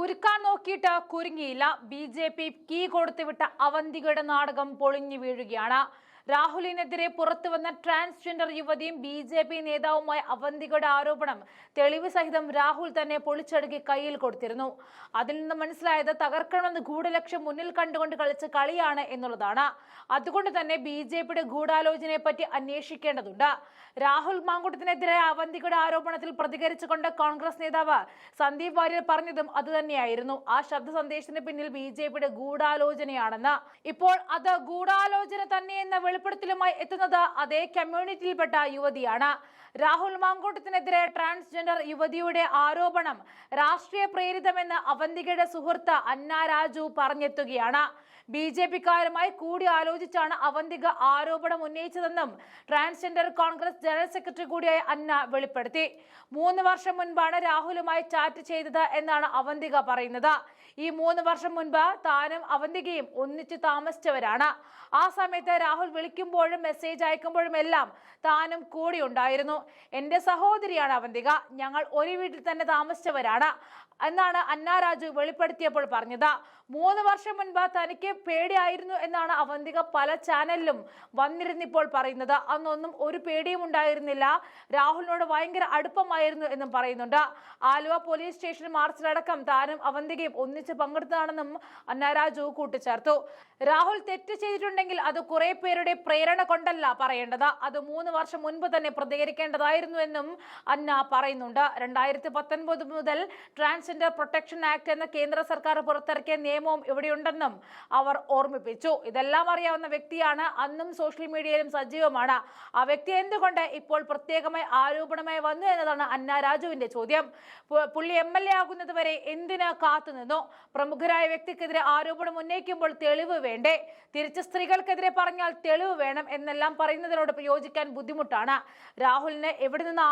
കുരുക്കാൻ നോക്കിയിട്ട് കുരുങ്ങിയില്ല. BJP key കൊടുത്തുവിട്ട അവന്തികയുടെ നാടകം പൊളിഞ്ഞു വീഴുകയാണ്. രാഹുലിനെതിരെ പുറത്തുവന്ന ട്രാൻസ്ജെൻഡർ യുവതിയും ബി.ജെ.പി നേതാവുമായ അവന്തികയുടെ ആരോപണം തെളിവ് സഹിതം രാഹുൽ തന്നെ പൊളിച്ചടുക്കി കയ്യിൽ കൊടുത്തിരുന്നു. അതിൽ നിന്ന് മനസ്സിലായത് തകർക്കണമെന്ന് ഗൂഢലക്ഷ്യം മുന്നിൽ കണ്ടുകൊണ്ട് കളിച്ച കളിയാണ് എന്നുള്ളതാണ്. അതുകൊണ്ട് തന്നെ ബി.ജെ.പിയുടെ ഗൂഢാലോചനയെ പറ്റി അന്വേഷിക്കേണ്ടതുണ്ട്. രാഹുൽ മാങ്കൂട്ടത്തിനെതിരെ അവന്തികയുടെ ആരോപണത്തിൽ പ്രതികരിച്ചുകൊണ്ട് കോൺഗ്രസ് നേതാവ് സന്ദീപ് വാര്യർ പറഞ്ഞതും അതുതന്നെയായിരുന്നു. ആ ശബ്ദ സന്ദേശത്തിന് പിന്നിൽ ബി.ജെ.പിയുടെ ഗൂഢാലോചനയാണെന്ന്. ഇപ്പോൾ അത് ഗൂഢാലോചന തന്നെയെന്ന വെളിപ്പെടുത്തലുമായി എത്തുന്നത് അതേ കമ്മ്യൂണിറ്റിയിൽപ്പെട്ട യുവതിയാണ്. രാഹുൽ മാങ്കൂട്ടത്തിനെതിരെ ട്രാൻസ്ജെൻഡർ യുവതിയുടെ ആരോപണം രാഷ്ട്രീയ പ്രേരിതമെന്ന് അവന്തികയുടെ സുഹൃത്ത് അന്ന രാജു പറഞ്ഞെത്തുകയാണ്. ബി.ജെ.പിക്കാരുമായി കൂടി ആലോചിച്ചാണ് അവന്തിക ആരോപണം ഉന്നയിച്ചതെന്നും ട്രാൻസ്ജെൻഡർ കോൺഗ്രസ് ജനറൽ സെക്രട്ടറി കൂടിയായ അന്ന വെളിപ്പെടുത്തി. 3 വർഷം മുൻപാണ് രാഹുലുമായി ചാറ്റ് ചെയ്തത് എന്നാണ് അവന്തിക പറയുന്നത്. ഈ 3 വർഷം മുൻപ് താനും അവന്തികയും ഒന്നിച്ച് താമസിച്ചവരാണ്. ആ സമയത്ത് രാഹുൽ വിളിക്കുമ്പോഴും മെസ്സേജ് അയക്കുമ്പോഴും എല്ലാം താനും കൂടി ഉണ്ടായിരുന്നു. എന്റെ സഹോദരിയാണ് അവന്തിക, ഞങ്ങൾ ഒരു വീട്ടിൽ തന്നെ താമസിച്ചവരാണ് എന്നാണ് അന്ന രാജു വെളിപ്പെടുത്തിയപ്പോൾ പറഞ്ഞത്. 3 വർഷം മുൻപ് തനിക്ക് പേടിയായിരുന്നു എന്നാണ് അവന്തിക പല ചാനലിലും വന്നിരുന്നിപ്പോൾ പറയുന്നത്. അന്നൊന്നും ഒരു പേടിയും ഉണ്ടായിരുന്നില്ല, രാഹുലിനോട് ഭയങ്കര അടുപ്പമായിരുന്നു എന്നും പറയുന്നുണ്ട്. ആലുവ പോലീസ് സ്റ്റേഷൻ മാർച്ചിലടക്കം താനും അവന്തികയും ഒന്നിച്ച് പങ്കെടുത്തതാണെന്നും അന്ന രാജു കൂട്ടിച്ചേർത്തു. രാഹുൽ തെറ്റ് ചെയ്തിട്ടുണ്ടെങ്കിൽ അത് കുറെ പേരുടെ പ്രേരണ കൊണ്ടല്ല പറയേണ്ടത്, അത് 3 വർഷം മുൻപ് തന്നെ പ്രതികരിക്കേണ്ടതായിരുന്നു എന്നും അന്ന പറയുന്നുണ്ട്. 2019 മുതൽ ട്രാൻസ്ജെൻഡർ പ്രൊട്ടക്ഷൻ ആക്ട് എന്ന കേന്ദ്ര സർക്കാർ പുറത്തിറക്കിയ നിയമവും ഇവിടെയുണ്ടെന്നും അവർ ഓർമ്മിപ്പിച്ചു. ഇതെല്ലാം അറിയാവുന്ന വ്യക്തിയാണ്, അന്നും സോഷ്യൽ മീഡിയയിലും സജീവമാണ്. ആ വ്യക്തി എന്തുകൊണ്ട് ഇപ്പോൾ പ്രത്യേകമായി ആരോപണമായി വന്നു എന്നതാണ് അന്ന രാജുവിന്റെ ചോദ്യം. പുള്ളി MLA ആകുന്നത് വരെ എന്തിന് കാത്തുനിന്നു? പ്രമുഖരായ വ്യക്തിക്കെതിരെ ആരോപണം ഉന്നയിക്കുമ്പോൾ തെളിവ് വേണ്ടേ? തിരിച്ച് സ്ത്രീകൾക്കെതിരെ പറഞ്ഞാൽ തെളിവ് വേണം എന്നെല്ലാം പറയുന്നതിനോട് യോജിക്കാൻ ബുദ്ധിമുട്ടാണ്. രാഹുലിനെ എവിടെ നിന്ന്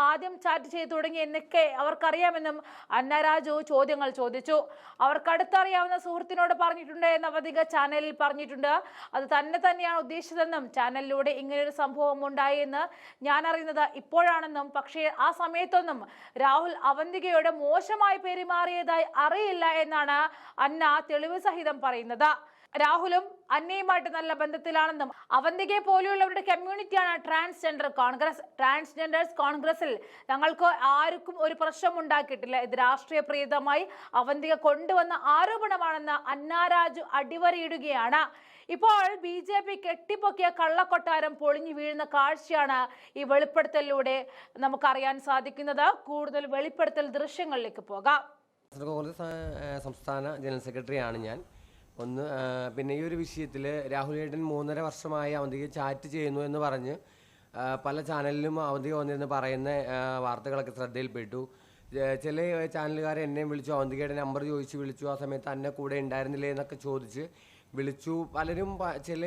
ആദ്യം ചാറ്റ് ചെയ്തു തുടങ്ങി എന്നൊക്കെ അവർക്കറിയാമെന്നും അന്ന രാജു ചോദ്യങ്ങൾ ചോദിച്ചു. അവർക്ക് അടുത്തറിയാവുന്ന സുഹൃത്തിനോട് പറഞ്ഞിട്ടുണ്ട് എന്ന് അവന്തിക ചാനലിൽ പറഞ്ഞിട്ടുണ്ട്. അത് തന്നെയാണ് ഉദ്ദേശിച്ചതെന്നും ചാനലിലൂടെ ഇങ്ങനെയൊരു സംഭവം ഉണ്ടായി എന്ന് ഞാൻ അറിയുന്നത് ഇപ്പോഴാണെന്നും, പക്ഷേ ആ സമയത്തൊന്നും രാഹുൽ അവന്തികയോട് മോശമായി പെരുമാറിയതായി അറിയില്ല എന്നാണ് അന്ന തെളിവ് സഹിതം പറയുന്നത്. രാഹുലും അന്നയുമായിട്ട് നല്ല ബന്ധത്തിലാണെന്നും അവന്തികയെ പോലെയുള്ളവരുടെ കമ്മ്യൂണിറ്റിയാണ് ട്രാൻസ്ജെൻഡർ കോൺഗ്രസ്. ട്രാൻസ്ജെൻഡേഴ്സ് കോൺഗ്രസിൽ ഞങ്ങൾക്ക് ആർക്കും ഒരു പ്രശ്നം ഉണ്ടാക്കിയിട്ടില്ല. ഇത് രാഷ്ട്രീയ പ്രീതമായി അവന്തിക കൊണ്ടുവന്ന ആരോപണമാണെന്ന് അന്ന രാജു അടിവരയിടുകയാണ്. ഇപ്പോൾ ബി.ജെ.പി കെട്ടിപ്പൊക്കിയ കള്ളക്കൊട്ടാരം പൊളിഞ്ഞു വീഴുന്ന കാഴ്ചയാണ് ഈ വെളിപ്പെടുത്തലിലൂടെ നമുക്കറിയാൻ സാധിക്കുന്നത്. കൂടുതൽ വെളിപ്പെടുത്തൽ ദൃശ്യങ്ങളിലേക്ക് പോകാം. കോൺഗ്രസ് സംസ്ഥാന ജനറൽ സെക്രട്ടറിയാണ് ഞാൻ. പിന്നെ ഈ ഒരു വിഷയത്തിൽ രാഹുൽ ഏട്ടൻ 3.5 വർഷമായി അവന്തിക ചാറ്റ് ചെയ്യുന്നു എന്ന് പറഞ്ഞ് പല ചാനലിലും അവന്തിക വന്നിരുന്ന് പറയുന്ന വാർത്തകളൊക്കെ ശ്രദ്ധയിൽപ്പെട്ടു. ചില ചാനലുകാരെ എന്നെയും വിളിച്ചു, അവന്തികയുടെ നമ്പർ ചോദിച്ച് വിളിച്ചു. ആ സമയത്ത് അന്നെ കൂടെ ഉണ്ടായിരുന്നില്ലേ എന്നൊക്കെ ചോദിച്ച് വിളിച്ചു. പലരും ചില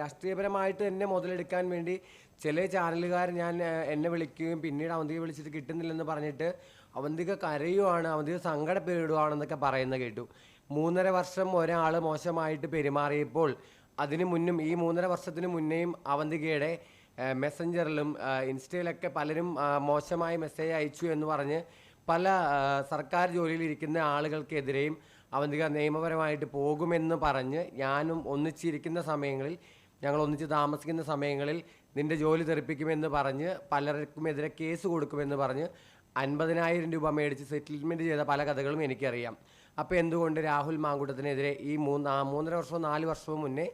രാഷ്ട്രീയപരമായിട്ട് എന്നെ മുതലെടുക്കാൻ വേണ്ടി ചില ചാനലുകാർ എന്നെ വിളിക്കുകയും പിന്നീട് അവന്തിക വിളിച്ചിട്ട് കിട്ടുന്നില്ലെന്ന് പറഞ്ഞിട്ട് അവന്തിക കരയുവാണ്, അവന്തിക സങ്കടപ്പെടുവാണെന്നൊക്കെ പറയുന്നത് കേട്ടു. 3.5 വർഷം ഒരാൾ മോശമായിട്ട് പെരുമാറിയപ്പോൾ അതിനു മുന്നും ഈ 3.5 വർഷത്തിന് മുന്നേയും അവന്തികയുടെ മെസ്സഞ്ചറിലും ഇൻസ്റ്റയിലൊക്കെ പലരും മോശമായി മെസ്സേജ് അയച്ചു എന്ന് പറഞ്ഞ് പല സർക്കാർ ജോലിയിലിരിക്കുന്ന ആളുകൾക്കെതിരെയും അവന്തിക നിയമപരമായിട്ട് പോകുമെന്ന് പറഞ്ഞ് ഞാനും ഒന്നിച്ചിരിക്കുന്ന സമയങ്ങളിൽ, ഞങ്ങൾ ഒന്നിച്ച് താമസിക്കുന്ന സമയങ്ങളിൽ നിന്റെ ജോലി തെറിപ്പിക്കുമെന്ന് പറഞ്ഞ് പലർക്കുമെതിരെ കേസ് കൊടുക്കുമെന്ന് പറഞ്ഞ് 50,000 രൂപ മേടിച്ച് സെറ്റിൽമെൻറ്റ് ചെയ്ത പല കഥകളും എനിക്കറിയാം. അപ്പോൾ എന്തുകൊണ്ട് രാഹുൽ മാങ്കൂട്ടത്തിനെതിരെ ഈ 3.5 വർഷവും 4 വർഷവും മുന്നേ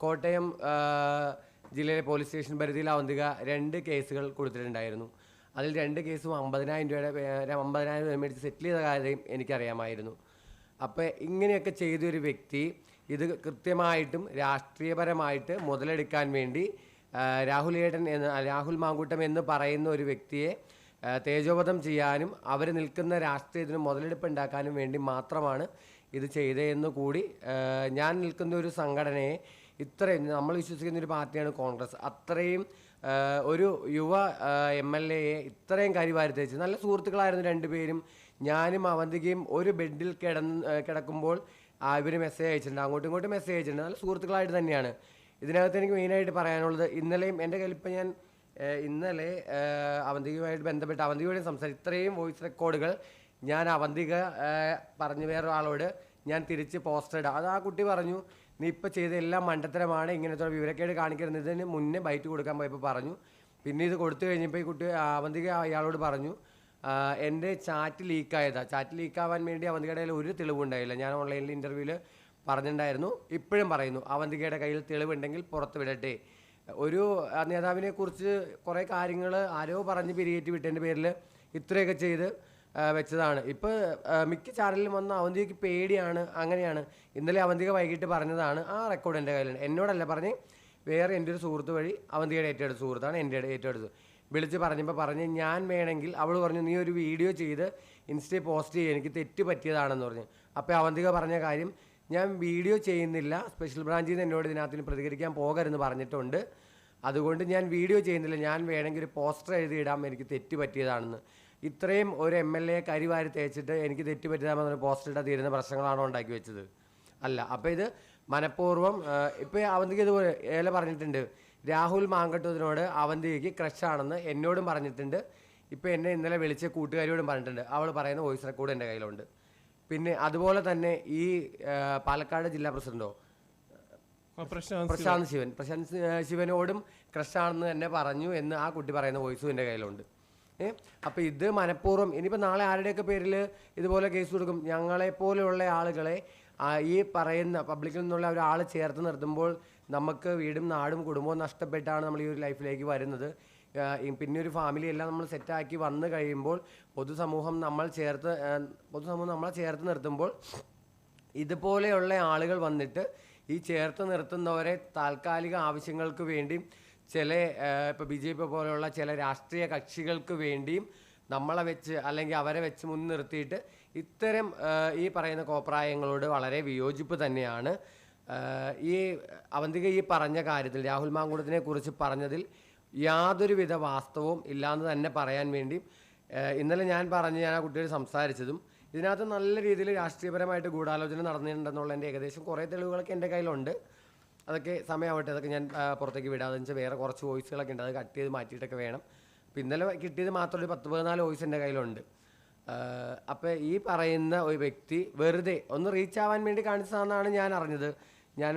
കോട്ടയം ജില്ലയിലെ പോലീസ് സ്റ്റേഷൻ പരിധിയിൽ അവന്തിക 2 കേസുകൾ കൊടുത്തിട്ടുണ്ടായിരുന്നു. അതിൽ 2 കേസും 50,000 രൂപ മേടിച്ച് സെറ്റിൽ ചെയ്ത കാര്യം എനിക്കറിയാമായിരുന്നു. അപ്പോൾ ഇങ്ങനെയൊക്കെ ചെയ്തൊരു വ്യക്തി ഇത് കൃത്യമായിട്ടും രാഷ്ട്രീയപരമായിട്ട് മുതലെടുക്കാൻ വേണ്ടി രാഹുൽ മാങ്കൂട്ടം എന്ന് പറയുന്ന ഒരു വ്യക്തിയെ തേജോവധം ചെയ്യാനും അവർ നിൽക്കുന്ന രാഷ്ട്രീയത്തിന് മുതലെടുപ്പ് ഉണ്ടാക്കാനും വേണ്ടി മാത്രമാണ് ഇത് ചെയ്തതെന്ന് കൂടി, ഞാൻ നിൽക്കുന്ന ഒരു സംഘടനയെ ഇത്രയും, നമ്മൾ വിശ്വസിക്കുന്ന ഒരു പാർട്ടിയാണ് കോൺഗ്രസ്, അത്രയും ഒരു യുവ MLAയെ ഇത്രയും കരിവാരിത്തേച്ച്, നല്ല സുഹൃത്തുക്കളായിരുന്നു 2 പേരും. ഞാനും അവന്തികയും ഒരു ബെഡിൽ കിടക്കുമ്പോൾ ഇവർ മെസ്സേജ് അയച്ചിട്ടുണ്ട്, അങ്ങോട്ടും ഇങ്ങോട്ടും മെസ്സേജ് അയച്ചിട്ടുണ്ട്. നല്ല സുഹൃത്തുക്കളായിട്ട് തന്നെയാണ്. ഇതിനകത്ത് എനിക്ക് മെയിനായിട്ട് പറയാനുള്ളത്, ഇന്നലെയും എൻ്റെ കയ്യിലിപ്പോൾ ഞാൻ ഇന്നലെ അവന്തികയുമായിട്ട് ബന്ധപ്പെട്ട് അവന്തികയോടും സംസാരിച്ചു. ഇത്രയും വോയിസ് റെക്കോർഡുകൾ ഞാൻ അവന്തിക പറഞ്ഞു വേറൊരാളോട് ഞാൻ തിരിച്ച് പോസ്റ്റർ ഇടാം. അത് ആ കുട്ടി പറഞ്ഞു, നീ ഇപ്പോൾ ചെയ്ത എല്ലാം മണ്ടത്തരമാണ്, ഇങ്ങനത്തെ വിവരക്കേട് കാണിക്കുന്നതിന് മുന്നേ ബൈറ്റ് കൊടുക്കാൻ പോയപ്പോൾ പറഞ്ഞു. പിന്നെ ഇത് കൊടുത്തു കഴിഞ്ഞപ്പോൾ ഈ കുട്ടി അവന്തിക അയാളോട് പറഞ്ഞു, എൻ്റെ ചാറ്റ് ലീക്കായതാണ്. ചാറ്റ് ലീക്കാവാൻ വേണ്ടി അവന്തികയുടെ കയ്യിൽ ഒരു തെളിവുണ്ടായില്ല. ഞാൻ ഓൺലൈനിൽ ഇൻ്റർവ്യൂവിൽ പറഞ്ഞിട്ടുണ്ടായിരുന്നു, ഇപ്പോഴും പറയുന്നു, അവന്തികയുടെ കയ്യിൽ തെളിവുണ്ടെങ്കിൽ പുറത്ത് വിടട്ടെ. ഒരു നേതാവിനെ കുറിച്ച് കുറേ കാര്യങ്ങൾ ആരോ പറഞ്ഞ് പിരികേറ്റി വിട്ടതിൻ്റെ പേരിൽ ഇത്രയൊക്കെ ചെയ്ത് വെച്ചതാണ്. ഇപ്പോൾ മിക്ക ചാനലിലും വന്ന അവന്തികയ്ക്ക് പേടിയാണ്, അങ്ങനെയാണ്. ഇന്നലെ അവന്തിക വൈകിട്ട് പറഞ്ഞതാണ്, ആ റെക്കോർഡ് എൻ്റെ കയ്യിലുണ്ട്. എന്നോടല്ല പറഞ്ഞ്, വേറെ എൻ്റെ ഒരു സുഹൃത്ത് വഴി, അവന്തികയുടെ ഏറ്റവും അടുത്ത സുഹൃത്താണ്, എൻ്റെ ഏറ്റവും അടുത്ത് വിളിച്ച് പറഞ്ഞപ്പോൾ പറഞ്ഞ്, ഞാൻ വേണമെങ്കിൽ, അവൾ പറഞ്ഞു, നീ ഒരു വീഡിയോ ചെയ്ത് ഇൻസ്റ്റയിൽ പോസ്റ്റ് ചെയ്യുക, എനിക്ക് തെറ്റ് പറ്റിയതാണെന്ന് പറഞ്ഞു. അപ്പോൾ അവന്തിക പറഞ്ഞ കാര്യം, ഞാൻ വീഡിയോ ചെയ്യുന്നില്ല, സ്പെഷ്യൽ ബ്രാഞ്ചിൽ നിന്ന് എന്നോട് ഇതിനകത്തിന് പ്രതികരിക്കാൻ പോകരുതെന്ന് പറഞ്ഞിട്ടുണ്ട്, അതുകൊണ്ട് ഞാൻ വീഡിയോ ചെയ്യുന്നില്ല, ഞാൻ വേണമെങ്കിൽ ഒരു പോസ്റ്റർ എഴുതിയിടാം, എനിക്ക് തെറ്റ് പറ്റിയതാണെന്ന്. ഇത്രയും ഒരു MLA കരിവാരി തേച്ചിട്ട് എനിക്ക് തെറ്റ് പറ്റിയതാണെന്ന് പോസ്റ്റർ ഇട്ടാൽ തീരുന്ന പ്രശ്നങ്ങളാണോ ഉണ്ടാക്കി വെച്ചത്? അല്ല. അപ്പോൾ ഇത് മനഃപൂർവ്വം, ഇപ്പോൾ അവന്തിക ഇതുപോലെ പറഞ്ഞിട്ടുണ്ട്, രാഹുൽ മാങ്കട്ടൂരിനോട് അവന്തികയ്ക്ക് ക്രഷാണെന്ന് എന്നോടും പറഞ്ഞിട്ടുണ്ട്. ഇപ്പോൾ എന്നെ ഇന്നലെ വിളിച്ച കൂട്ടുകാരിയോടും പറഞ്ഞിട്ടുണ്ട്. അവൾ പറയുന്ന വോയിസ് റെക്കോർഡ് എൻ്റെ കയ്യിലുണ്ട്. പിന്നെ അതുപോലെ തന്നെ ഈ പാലക്കാട് ജില്ലാ പ്രസിഡന്റോ പ്രശാന്ത് ശിവനോടും ക്രഷാണെന്ന് തന്നെ പറഞ്ഞു എന്ന് ആ കുട്ടി പറയുന്ന വോയിസും എൻ്റെ കയ്യിലുണ്ട്. അപ്പോൾ ഇത് മനഃപൂർവ്വം, ഇനിയിപ്പോൾ നാളെ ആരുടെയൊക്കെ പേരിൽ ഇതുപോലെ കേസ് കൊടുക്കും. ഞങ്ങളെപ്പോലെയുള്ള ആളുകളെ ഈ പറയുന്ന പബ്ലിക്കിൽ നിന്നുള്ള ഒരാൾ ചേർത്ത് നിർത്തുമ്പോൾ നമുക്ക് വീടും നാടും കുടുംബവും നഷ്ടപ്പെട്ടാണ് നമ്മൾ ഈ ഒരു ലൈഫിലേക്ക് വരുന്നത്. പിന്നെ ഒരു ഫാമിലി എല്ലാം നമ്മൾ സെറ്റാക്കി വന്നു കഴിയുമ്പോൾ പൊതുസമൂഹം നമ്മളെ ചേർത്ത് നിർത്തുമ്പോൾ ഇതുപോലെയുള്ള ആളുകൾ വന്നിട്ട് ഈ ചേർത്ത് നിർത്തുന്നവരെ താൽക്കാലിക ആവശ്യങ്ങൾക്ക് വേണ്ടിയും ചില ഇപ്പോൾ BJP പോലെയുള്ള ചില രാഷ്ട്രീയ കക്ഷികൾക്ക് വേണ്ടിയും നമ്മളെ വെച്ച് അല്ലെങ്കിൽ അവരെ വെച്ച് മുൻനിർത്തിയിട്ട് ഇത്തരം ഈ പറയുന്ന കോപ്രായങ്ങളോട് വളരെ വിയോജിപ്പ് തന്നെയാണ്. ഈ അവന്തിക ഈ പറഞ്ഞ കാര്യത്തിൽ, രാഹുൽ മാങ്കൂട്ടത്തിനെ കുറിച്ച് പറഞ്ഞതിൽ യാതൊരുവിധ വാസ്തവവും ഇല്ലയെന്ന് തന്നെ പറയാൻ വേണ്ടി ഇന്നലെ ഞാൻ ആ കുട്ടിയോട് സംസാരിച്ചതും ഇതിനകത്ത് നല്ല രീതിയിൽ രാഷ്ട്രീയപരമായിട്ട് ഗൂഢാലോചന നടന്നിട്ടുണ്ടെന്നുള്ളതിൻ്റെ ഏകദേശം കുറേ തെളിവുകളൊക്കെ എൻ്റെ കയ്യിലുണ്ട്. അതൊക്കെ സമയമാവട്ടെ, അതൊക്കെ ഞാൻ പുറത്തേക്ക് വിടാതെ വെച്ചാൽ വേറെ കുറച്ച് വോയിസുകളൊക്കെ ഉണ്ട്, അത് കട്ട് ചെയ്ത് മാറ്റിയിട്ടൊക്കെ വേണം. അപ്പോൾ ഇന്നലെ കിട്ടിയത് മാത്രം ഒരു 10-14 വോയിസ് എൻ്റെ കയ്യിലുണ്ട്. അപ്പോൾ ഈ പറയുന്ന ഒരു വ്യക്തി വെറുതെ ഒന്ന് റീച്ച് ആവാൻ വേണ്ടി കാണിച്ചതാണെന്നാണ് ഞാൻ അറിഞ്ഞത്. ഞാൻ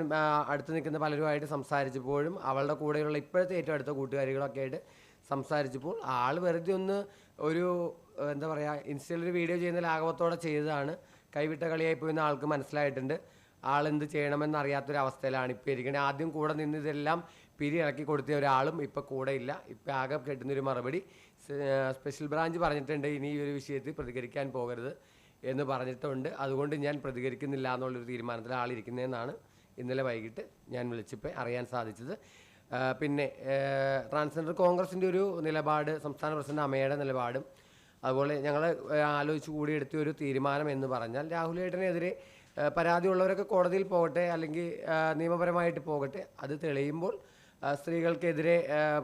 അടുത്ത് നിൽക്കുന്ന പലരുമായിട്ട് സംസാരിച്ചപ്പോഴും അവളുടെ കൂടെയുള്ള ഇപ്പോഴത്തെ ഏറ്റവും അടുത്ത കൂട്ടുകാരികളൊക്കെ ആയിട്ട് സംസാരിച്ചപ്പോൾ ആൾ വെറുതെ ഒന്ന് ഒരു എന്താ പറയുക, ഇൻസ്റ്റയിലൊരു വീഡിയോ ചെയ്യുന്ന ലാഘവത്തോടെ ചെയ്തതാണ്. കൈവിട്ട കളിയായി പോയെന്ന് ആൾക്ക് മനസ്സിലായിട്ടുണ്ട്. ആളെന്ത് ചെയ്യണമെന്ന് അറിയാത്തൊരവസ്ഥയിലാണ് ഇപ്പോൾ ഇരിക്കുന്നത്. ആദ്യം കൂടെ നിന്ന് ഇതെല്ലാം ഇറക്കി കൊടുത്ത ഒരാളും ഇപ്പോൾ കൂടെ ഇല്ല. ഇപ്പോൾ ആകെ കിട്ടുന്നൊരു മറുപടി, സ്പെഷ്യൽ ബ്രാഞ്ച് പറഞ്ഞിട്ടുണ്ട് ഇനി ഈ ഒരു വിഷയത്തിൽ പ്രതികരിക്കാൻ പോകരുത് എന്ന് പറഞ്ഞിട്ടുണ്ട്. അതുകൊണ്ട് ഞാൻ പ്രതികരിക്കുന്നില്ല എന്നുള്ളൊരു തീരുമാനത്തിൽ ആളിരിക്കുന്നതെന്നാണ് ഇന്നലെ വൈകിട്ട് ഞാൻ വിളിച്ചപ്പോൾ അറിയാൻ സാധിച്ചത്. പിന്നെ ട്രാൻസ്ജെൻഡർ കോൺഗ്രസിൻ്റെ ഒരു നിലപാട്, സംസ്ഥാന പ്രസിഡന്റ് അമ്മയുടെ നിലപാടും അതുപോലെ ഞങ്ങൾ ആലോചിച്ച് കൂടിയെടുത്ത ഒരു തീരുമാനം എന്ന് പറഞ്ഞാൽ, രാഹുലേട്ടനെതിരെ പരാതിയുള്ളവരൊക്കെ കോടതിയിൽ പോകട്ടെ, അല്ലെങ്കിൽ നിയമപരമായിട്ട് പോകട്ടെ. അത് തെളിയുമ്പോൾ സ്ത്രീകൾക്കെതിരെ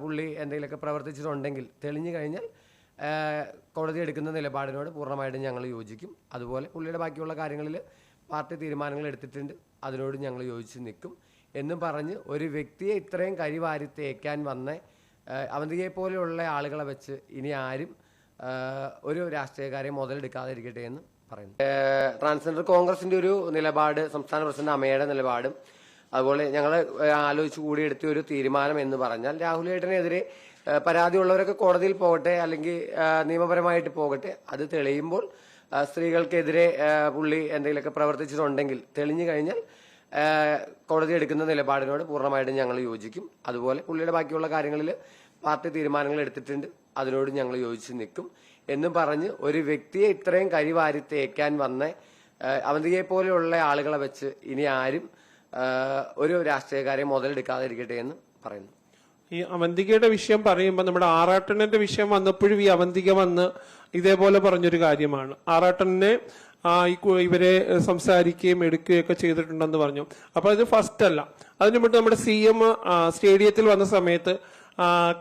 പുള്ളി എന്തെങ്കിലുമൊക്കെ പ്രവർത്തിച്ചിട്ടുണ്ടെങ്കിൽ തെളിഞ്ഞു കഴിഞ്ഞാൽ കോടതി എടുക്കുന്ന നിലപാടിനോട് പൂർണ്ണമായിട്ടും ഞങ്ങൾ യോജിക്കും. അതുപോലെ പുള്ളിയുടെ ബാക്കിയുള്ള കാര്യങ്ങളിൽ പാർട്ടി തീരുമാനങ്ങൾ എടുത്തിട്ടുണ്ട്, അതിനോട് ഞങ്ങൾ യോജിച്ച് നിൽക്കും എന്നും പറഞ്ഞ് ഒരു വ്യക്തിയെ ഇത്രയും കരിവാരി തേക്കാൻ വന്ന അവന്തികയെ പോലെയുള്ള ആളുകളെ വെച്ച് ഇനി ആരും ഒരു രാഷ്ട്രീയക്കാരെ മുതലെടുക്കാതിരിക്കട്ടെ എന്ന് പറയുന്നു. ട്രാൻസ്ജെൻഡർ കോൺഗ്രസിന്റെ ഒരു നിലപാട്, സംസ്ഥാന പ്രസിഡന്റ് അമ്മയുടെ നിലപാടും അതുപോലെ ഞങ്ങൾ ആലോചിച്ച് കൂടിയെടുത്ത ഒരു തീരുമാനം എന്ന് പറഞ്ഞാൽ, രാഹുലേട്ടനെതിരെ പരാതിയുള്ളവരൊക്കെ കോടതിയിൽ പോകട്ടെ, അല്ലെങ്കിൽ നിയമപരമായിട്ട് പോകട്ടെ. അത് തെളിയുമ്പോൾ സ്ത്രീകൾക്കെതിരെ പുള്ളി എന്തെങ്കിലുമൊക്കെ പ്രവർത്തിച്ചിട്ടുണ്ടെങ്കിൽ തെളിഞ്ഞു കഴിഞ്ഞാൽ കോടതി എടുക്കുന്ന നിലപാടിനോട് പൂർണ്ണമായിട്ടും ഞങ്ങൾ യോജിക്കും. അതുപോലെ പുള്ളിയുടെ ബാക്കിയുള്ള കാര്യങ്ങളിൽ പാർട്ടി തീരുമാനങ്ങൾ എടുത്തിട്ടുണ്ട്, അതിനോട് ഞങ്ങൾ യോജിച്ച് നിൽക്കും എന്നും പറഞ്ഞ് ഒരു വ്യക്തിയെ ഇത്രയും കരിവാരി തേക്കാൻ വന്ന അവന്തികയെ പോലെയുള്ള ആളുകളെ വെച്ച് ഇനി ആരും ഒരു രാഷ്ട്രീയക്കാരെ മുതലെടുക്കാതിരിക്കട്ടെ എന്ന് പറയുന്നു. ഈ അവന്തികയുടെ വിഷയം പറയുമ്പോൾ നമ്മുടെ ആറാട്ടണ്ണന്റെ വിഷയം വന്നപ്പോഴും ഈ അവന്തിക വന്ന് ഇതേപോലെ പറഞ്ഞൊരു കാര്യമാണ്. ആറാട്ടണ്ണനെ ഇവരെ സംസാരിക്കുകയും എടുക്കുകയും ഒക്കെ ചെയ്തിട്ടുണ്ടെന്ന് പറഞ്ഞു. അപ്പൊ അത് ഫസ്റ്റ് അല്ല. അതിനു മുമ്പ് നമ്മുടെ CM സ്റ്റേഡിയത്തിൽ വന്ന സമയത്ത്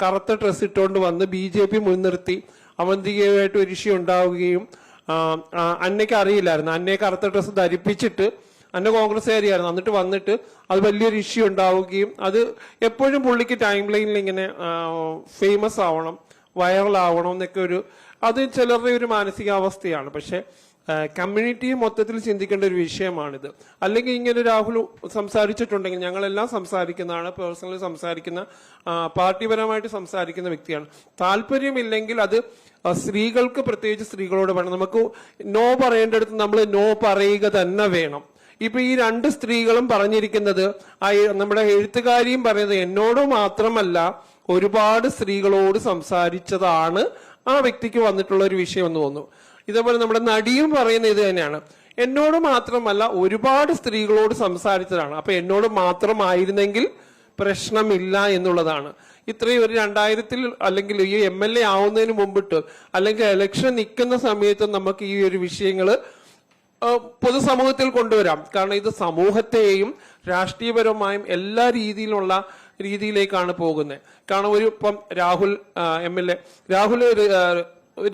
കറുത്ത ഡ്രസ് ഇട്ടുകൊണ്ട് വന്ന് BJP മുൻനിർത്തി അവന്തികയുമായിട്ട് ഒരു ഇഷ്യൂ ഉണ്ടാവുകയും അന്നയ്ക്ക് അറിയില്ലായിരുന്നു. അന്നയെ കറുത്ത ഡ്രസ് ധരിപ്പിച്ചിട്ട്, അന്ന കോൺഗ്രസ്സുകാരിയായിരുന്നു, എന്നിട്ട് വന്നിട്ട് അത് വലിയൊരു ഇഷ്യൂ ഉണ്ടാവുകയും അത് എപ്പോഴും പുള്ളിക്ക് ടൈം ലൈനിൽ ഇങ്ങനെ ഫേമസ് ആവണം, വൈറൽ ആവണം എന്നൊക്കെ ഒരു അത് ചിലരുടെ ഒരു മാനസികാവസ്ഥയാണ്. പക്ഷെ കമ്മ്യൂണിറ്റി മൊത്തത്തിൽ ചിന്തിക്കേണ്ട ഒരു വിഷയമാണിത്. അല്ലെങ്കിൽ ഇങ്ങനെ രാഹുൽ സംസാരിച്ചിട്ടുണ്ടെങ്കിൽ, ഞങ്ങളെല്ലാം സംസാരിക്കുന്നതാണ്, പേഴ്സണലി സംസാരിക്കുന്ന, പാർട്ടിപരമായിട്ട് സംസാരിക്കുന്ന വ്യക്തിയാണ്. താല്പര്യമില്ലെങ്കിൽ അത് സ്ത്രീകൾക്ക്, പ്രത്യേകിച്ച് സ്ത്രീകളോട് വേണം. നമുക്ക് നോ പറയേണ്ടടുത്ത് നമ്മൾ നോ പറയുക തന്നെ വേണം. ഇപ്പൊ ഈ രണ്ട് സ്ത്രീകളും പറഞ്ഞിരിക്കുന്നത്, നമ്മുടെ എഴുത്തുകാരിയും പറയുന്നത് എന്നോട് മാത്രമല്ല ഒരുപാട് സ്ത്രീകളോട് സംസാരിച്ചതാണ് ആ വ്യക്തിക്ക് വന്നിട്ടുള്ള ഒരു വിഷയം എന്ന് തോന്നുന്നു. ഇതേപോലെ നമ്മുടെ നടിയും പറയുന്ന ഇത് തന്നെയാണ്, എന്നോട് മാത്രമല്ല ഒരുപാട് സ്ത്രീകളോട് സംസാരിച്ചതാണ്. അപ്പൊ എന്നോട് മാത്രമായിരുന്നെങ്കിൽ പ്രശ്നമില്ല എന്നുള്ളതാണ്. ഇത്രയും ഒരു 2000 അല്ലെങ്കിൽ ഈ MLA ആവുന്നതിന് മുമ്പിട്ട് അല്ലെങ്കിൽ ഇലക്ഷൻ നിൽക്കുന്ന സമയത്ത് നമുക്ക് ഈ ഒരു വിഷയങ്ങള് പൊതുസമൂഹത്തിൽ കൊണ്ടുവരാം. കാരണം ഇത് സമൂഹത്തെയും രാഷ്ട്രീയപരമായും എല്ലാ രീതിയിലേക്കാണ് പോകുന്നത്. കാരണം ഇപ്പം രാഹുൽ MLA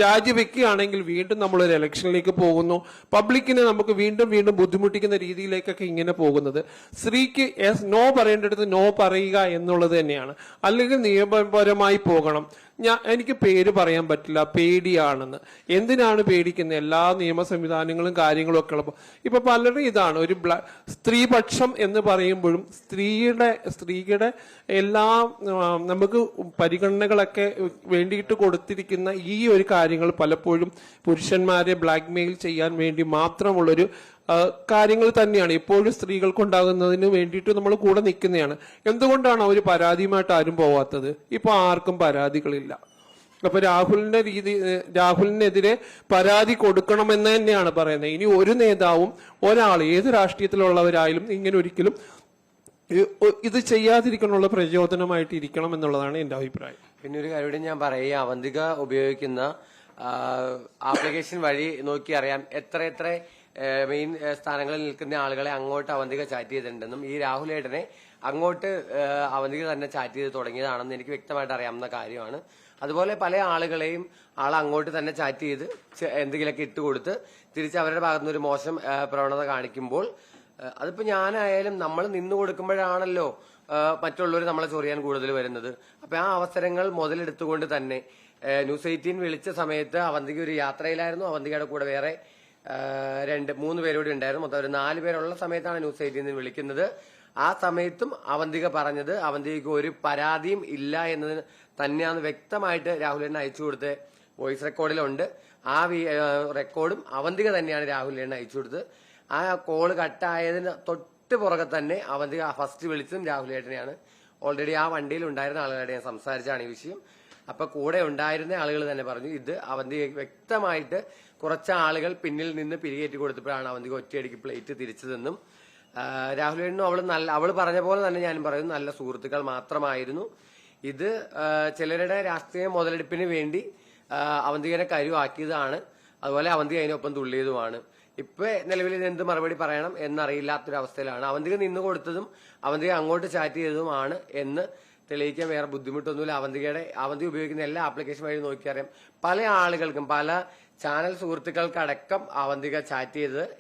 രാജിവെക്കുകയാണെങ്കിൽ വീണ്ടും നമ്മളൊരു ഇലക്ഷനിലേക്ക് പോകുന്നു. പബ്ലിക്കിനെ നമുക്ക് വീണ്ടും ബുദ്ധിമുട്ടിക്കുന്ന രീതിയിലേക്കൊക്കെ ഇങ്ങനെ പോകുന്നത്. സ്ത്രീക്ക് നോ പറയേണ്ടടുത്ത് നോ പറയുക എന്നുള്ളത് തന്നെയാണ്. അല്ലെങ്കിൽ നിയമപരമായി പോകണം. എനിക്ക് പേര് പറയാൻ പറ്റില്ല, പേടിയാണെന്ന്. എന്തിനാണ് പേടിക്കുന്നത്? എല്ലാ നിയമ സംവിധാനങ്ങളും കാര്യങ്ങളും ഒക്കെ ഉള്ളപ്പോൾ ഇപ്പൊ പലരും ഇതാണ് ഒരു സ്ത്രീപക്ഷം എന്ന് പറയുമ്പോഴും സ്ത്രീയുടെ എല്ലാ നമുക്ക് പരിഗണനകളൊക്കെ വേണ്ടിയിട്ട് കൊടുത്തിരിക്കുന്ന ഈ ഒരു കാര്യങ്ങൾ പലപ്പോഴും പുരുഷന്മാരെ ബ്ലാക്ക്മെയിൽ ചെയ്യാൻ വേണ്ടി മാത്രമുള്ളൊരു കാര്യങ്ങൾ തന്നെയാണ് എപ്പോഴും സ്ത്രീകൾക്കുണ്ടാകുന്നതിന് വേണ്ടിയിട്ട് നമ്മൾ കൂടെ നിൽക്കുന്നതാണ്. എന്തുകൊണ്ടാണ് അവർ പരാതിയുമായിട്ട് ആരും പോവാത്തത്? ഇപ്പൊ ആർക്കും പരാതികളില്ല. അപ്പൊ രാഹുലിനെതിരെ പരാതി കൊടുക്കണമെന്ന് തന്നെയാണ് പറയുന്നത്. ഇനി ഒരു നേതാവും ഏത് രാഷ്ട്രീയത്തിലുള്ളവരായാലും ഇങ്ങനെ ഒരിക്കലും ഇത് ചെയ്യാതിരിക്കാനുള്ള പ്രചോദനമായിട്ട് ഇരിക്കണം എന്നുള്ളതാണ് എന്റെ അഭിപ്രായം. പിന്നെ ഒരു കാര്യം ഞാൻ പറയുക, അവന്തിക ഉപയോഗിക്കുന്ന ആപ്ലിക്കേഷൻ വഴി നോക്കി അറിയാം എത്ര മെയിൻ സ്ഥാനങ്ങളിൽ നിൽക്കുന്ന ആളുകളെ അങ്ങോട്ട് അവന്തിക ചാറ്റ് ചെയ്തിട്ടുണ്ടെന്നും ഈ രാഹുൽ ഏട്ടനെ അങ്ങോട്ട് അവന്തിക തന്നെ ചാറ്റ് ചെയ്ത് തുടങ്ങിയതാണെന്ന് എനിക്ക് വ്യക്തമായിട്ട് അറിയാവുന്ന കാര്യമാണ്. അതുപോലെ പല ആളുകളെയും അങ്ങോട്ട് തന്നെ ചാറ്റ് ചെയ്ത് എന്തെങ്കിലുമൊക്കെ ഇട്ടുകൊടുത്ത് തിരിച്ച് അവരുടെ ഭാഗത്തുനിന്ന് ഒരു മോശം പ്രവണത കാണിക്കുമ്പോൾ അതിപ്പോ ഞാനായാലും നമ്മൾ നിന്നു കൊടുക്കുമ്പോഴാണല്ലോ മറ്റുള്ളവർ നമ്മളെ ചൊറിയാൻ കൂടുതൽ വരുന്നത്. അപ്പൊ ആ അവസരങ്ങൾ മുതലെടുത്തുകൊണ്ട് തന്നെ ന്യൂസ് 18 വിളിച്ച സമയത്ത് അവന്തിക ഒരു യാത്രയിലായിരുന്നു. അവന്തികയുടെ കൂടെ വേറെ 2-3 പേരോട് ഉണ്ടായിരുന്നു. മൊത്തം ഒരു 4 പേരുള്ള സമയത്താണ് ന്യൂസ് 18 വിളിക്കുന്നത്. ആ സമയത്തും അവന്തിക പറഞ്ഞത് അവന്തികയ്ക്ക് ഒരു പരാതിയും ഇല്ല എന്നതിന് തന്നെയാണ് വ്യക്തമായിട്ട് രാഹുലിനെ അയച്ചു കൊടുത്ത വോയിസ് റെക്കോർഡിലുണ്ട്. ആ റെക്കോർഡും അവന്തിക തന്നെയാണ് രാഹുലിനെ അയച്ചു കൊടുത്തത്. ആ കോള് കട്ടായതിന് തൊട്ട് പുറകെ തന്നെ അവന്തിക ഫസ്റ്റ് വിളിച്ചതും രാഹുലേട്ടനെയാണ്. ഓൾറെഡി ആ വണ്ടിയിൽ ഉണ്ടായിരുന്ന ആളുകളുടെ ഞാൻ സംസാരിച്ചാണ് ഈ വിഷയം. അപ്പൊ കൂടെ ഉണ്ടായിരുന്ന ആളുകൾ തന്നെ പറഞ്ഞു ഇത് അവന്തിക വ്യക്തമായിട്ട് കുറച്ച് ആളുകൾ പിന്നിൽ നിന്ന് പിരികേറ്റി കൊടുത്തപ്പോഴാണ് അവന്തിക ഒറ്റയടിക്ക് പ്ലേറ്റ് തിരിച്ചതെന്നും രാഹുലേട്ടനും അവള് പറഞ്ഞ പോലെ തന്നെ ഞാനും പറയുന്നു നല്ല സുഹൃത്തുക്കൾ മാത്രമായിരുന്നു. ഇത് ചിലരുടെ രാഷ്ട്രീയ മുതലെടുപ്പിന് വേണ്ടി അവന്തികനെ കരുവാക്കിയതാണ്. അതുപോലെ അവന്തിക അതിനൊപ്പം തുള്ളിയതുമാണ്. ഇപ്പൊ നിലവിൽ എന്ത് മറുപടി പറയണം എന്നറിയില്ലാത്തൊരവസ്ഥയിലാണ്. അവന്തിക നിന്ന് കൊടുത്തതും അവന്തിക അങ്ങോട്ട് ചാറ്റ് ചെയ്തതുമാണ് എന്ന് തെളിയിക്കാൻ വേറെ ബുദ്ധിമുട്ടൊന്നുമില്ല. അവന്തിക ഉപയോഗിക്കുന്ന എല്ലാ ആപ്ലിക്കേഷൻ വഴി നോക്കിയറിയാം പല ആളുകൾക്കും പല ചാനൽ സുഹൃത്തുക്കൾക്കടക്കം അവന്തിക ചാറ്റ് ചെയ്തത്